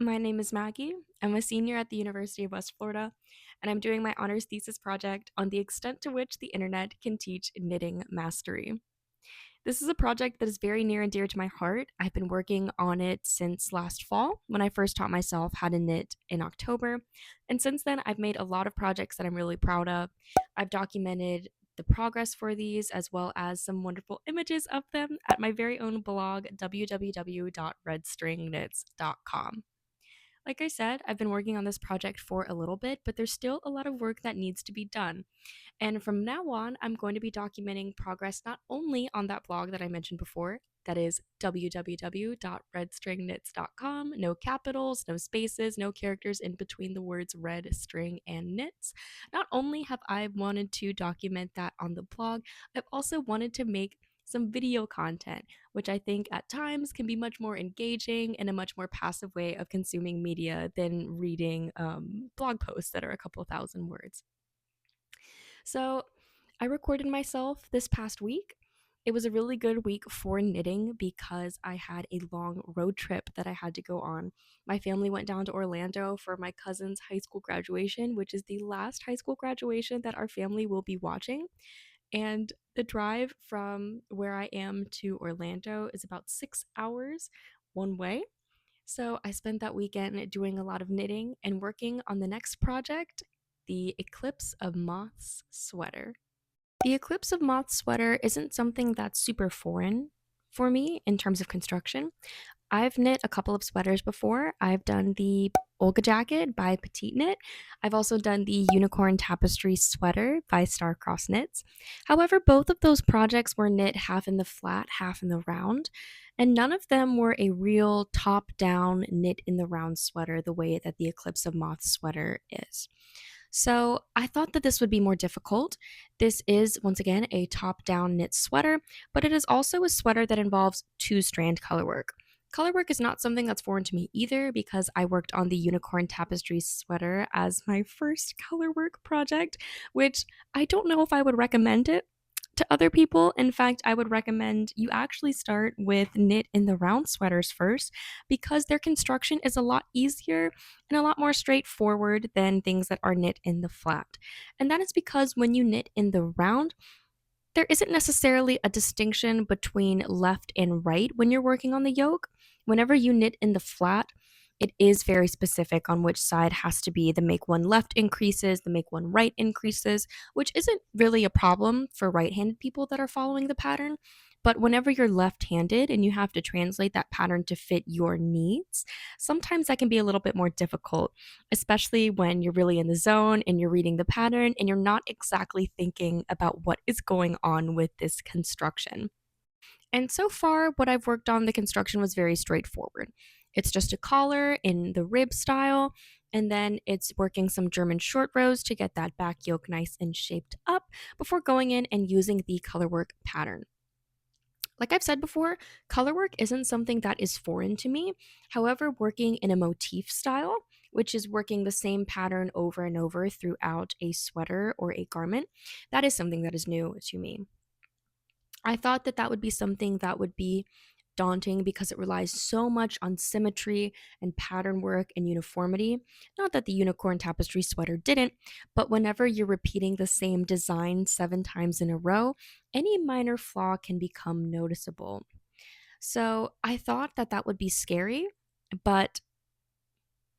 My name is Maggie. I'm a senior at the University of West Florida, and I'm doing my honors thesis project on the extent to which the internet can teach knitting mastery. This is a project that is very near and dear to my heart. I've been working on it since last fall when I first taught myself how to knit in October. And since then, I've made a lot of projects that I'm really proud of. I've documented the progress for these as well as some wonderful images of them at my very own blog, www.redstringknits.com. Like I said, I've been working on this project for a little bit, but there's still a lot of work that needs to be done. And from now on, I'm going to be documenting progress not only on that blog that I mentioned before, that is www.redstringknits.com, no capitals, no spaces, no characters in between the words red, string, and knits. Not only have I wanted to document that on the blog, I've also wanted to make some video content, which I think at times can be much more engaging and a much more passive way of consuming media than reading blog posts that are a couple thousand words. So I recorded myself this past week. It was a really good week for knitting because I had a long road trip that I had to go on. My family went down to Orlando for my cousin's high school graduation, which is the last high school graduation that our family will be watching. And the drive from where I am to Orlando is about 6 hours one way. So I spent that weekend doing a lot of knitting and working on the next project, the Eclipse of Moths sweater. The Eclipse of Moths sweater isn't something that's super foreign for me in terms of construction. I've knit a couple of sweaters before. I've done the Olga jacket by Petite Knit. I've also done the Unicorn Tapestry sweater by Starcross Knits. However, both of those projects were knit half in the flat, half in the round, and none of them were a real top down knit in the round sweater the way that the Eclipse of Moth sweater is. So I thought that this would be more difficult. This is, once again, a top down knit sweater, but it is also a sweater that involves two strand color work. Color work is not something that's foreign to me either because I worked on the Unicorn Tapestry sweater as my first color work project, which I don't know if I would recommend it to other people. In fact, I would recommend you actually start with knit in the round sweaters first because their construction is a lot easier and a lot more straightforward than things that are knit in the flat. And that is because when you knit in the round, there isn't necessarily a distinction between left and right when you're working on the yoke. Whenever you knit in the flat, it is very specific on which side has to be. The make one left increases, the make one right increases, which isn't really a problem for right handed people that are following the pattern. But whenever you're left handed and you have to translate that pattern to fit your needs, sometimes that can be a little bit more difficult, especially when you're really in the zone and you're reading the pattern and you're not exactly thinking about what is going on with this construction. And so far, what I've worked on, the construction was very straightforward. It's just a collar in the rib style, and then it's working some German short rows to get that back yoke nice and shaped up before going in and using the colorwork pattern. Like I've said before, color work isn't something that is foreign to me. However, working in a motif style, which is working the same pattern over and over throughout a sweater or a garment, that is something that is new to me. I thought that that would be something that would be daunting because it relies so much on symmetry and pattern work and uniformity. Not that the unicorn tapestry sweater didn't, but whenever you're repeating the same design 7 times in a row, any minor flaw can become noticeable. So I thought that that would be scary, but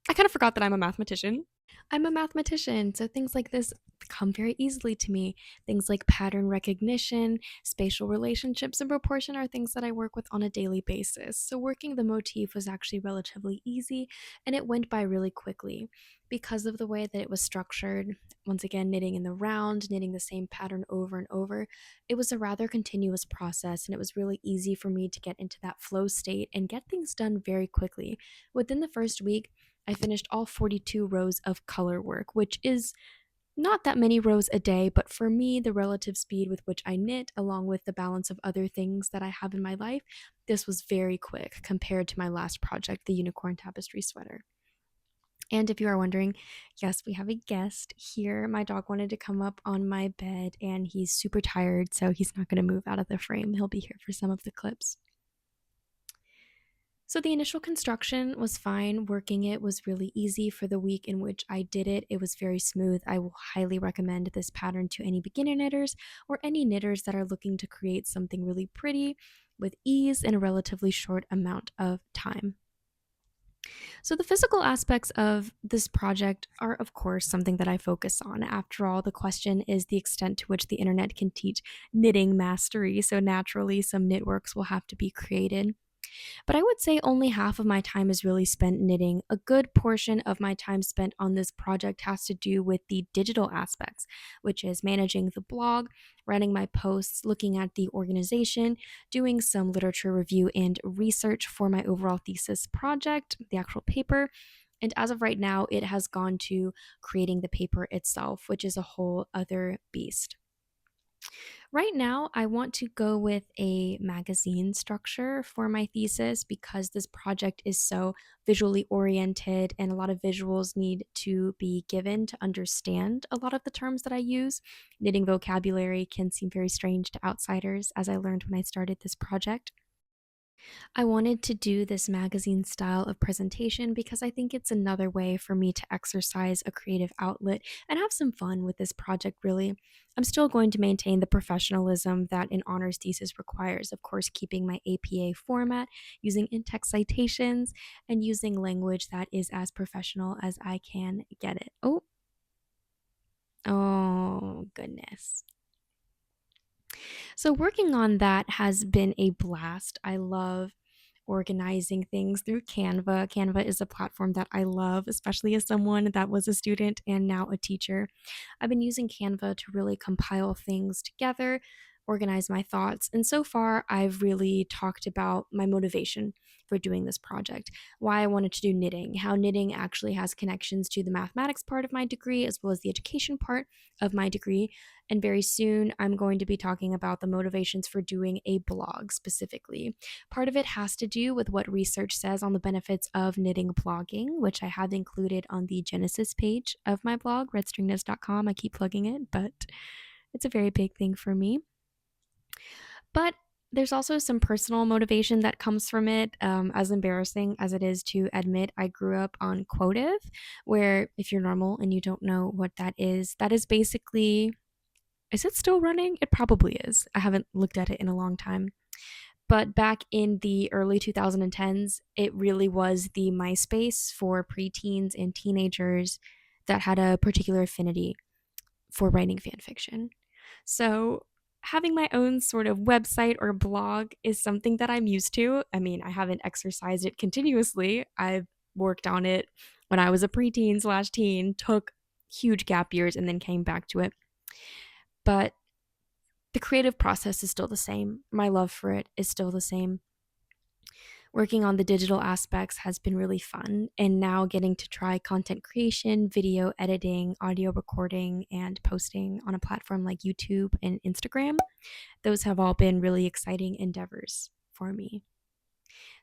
I kind of forgot that I'm a mathematician. I'm a mathematician, so things like this come very easily to me. Things like pattern recognition, spatial relationships, and proportion are things that I work with on a daily basis. So, working the motif was actually relatively easy and it went by really quickly because of the way that it was structured. Once again, knitting in the round, knitting the same pattern over and over. It was a rather continuous process, and it was really easy for me to get into that flow state and get things done very quickly. Within the first week, I finished all 42 rows of color work, which is not that many rows a day, but for me, the relative speed with which I knit, along with the balance of other things that I have in my life, this was very quick compared to my last project, the Unicorn Tapestry sweater. And if you are wondering, yes, we have a guest here. My dog wanted to come up on my bed and he's super tired, so he's not going to move out of the frame. He'll be here for some of the clips. So the initial construction was fine. Working it was really easy for the week in which I did it. It was very smooth. I will highly recommend this pattern to any beginner knitters or any knitters that are looking to create something really pretty with ease in a relatively short amount of time. So, the physical aspects of this project are, of course, something that I focus on. After all, the question is the extent to which the internet can teach knitting mastery. So, naturally, some knit works will have to be created. But I would say only half of my time is really spent knitting. A good portion of my time spent on this project has to do with the digital aspects, which is managing the blog, writing my posts, looking at the organization, doing some literature review and research for my overall thesis project, the actual paper. And as of right now, it has gone to creating the paper itself, which is a whole other beast. Right now, I want to go with a magazine structure for my thesis because this project is so visually oriented and a lot of visuals need to be given to understand a lot of the terms that I use. Knitting vocabulary can seem very strange to outsiders, as I learned when I started this project. I wanted to do this magazine style of presentation because I think it's another way for me to exercise a creative outlet and have some fun with this project, really. I'm still going to maintain the professionalism that an honors thesis requires, of course, keeping my APA format, using in text citations, and using language that is as professional as I can get it. Oh, goodness. So, working on that has been a blast. I love organizing things through Canva. Canva is a platform that I love, especially as someone that was a student and now a teacher. I've been using Canva to really compile things together, organize my thoughts, and so far I've really talked about my motivation for doing this project, why I wanted to do knitting, how knitting actually has connections to the mathematics part of my degree as well as the education part of my degree. And very soon I'm going to be talking about the motivations for doing a blog specifically. Part of it has to do with what research says on the benefits of knitting blogging, which I have included on the Genesis page of my blog, redstringknits.com. I keep plugging it, but it's a very big thing for me. But there's also some personal motivation that comes from it. As embarrassing as it is to admit, I grew up on Quotive, where if you're normal and you don't know what that is basically. Is it still running? It probably is. I haven't looked at it in a long time. But back in the early 2010s, it really was the MySpace for preteens and teenagers that had a particular affinity for writing fan fiction. So, having my own sort of website or blog is something that I'm used to. I mean, I haven't exercised it continuously. I've worked on it when I was a preteen slash teen, took huge gap years, and then came back to it. But the creative process is still the same. My love for it is still the same. Working on the digital aspects has been really fun, and now getting to try content creation, video editing, audio recording, and posting on a platform like YouTube and Instagram, those have all been really exciting endeavors for me.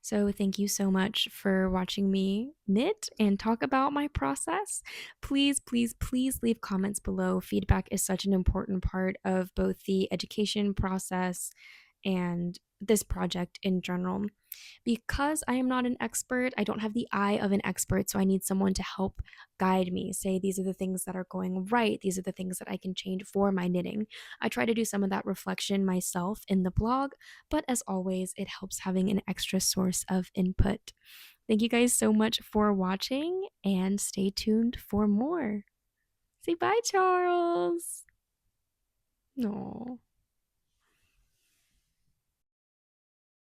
So, thank you so much for watching me knit and talk about my process. Please, please, please leave comments below. Feedback is such an important part of both the education process and this project in general. Because I am not an expert, I don't have the eye of an expert, so I need someone to help guide me. Say, these are the things that are going right, these are the things that I can change for my knitting. I try to do some of that reflection myself in the blog, but as always, it helps having an extra source of input. Thank you guys so much for watching, and stay tuned for more. Say bye, Charles. No.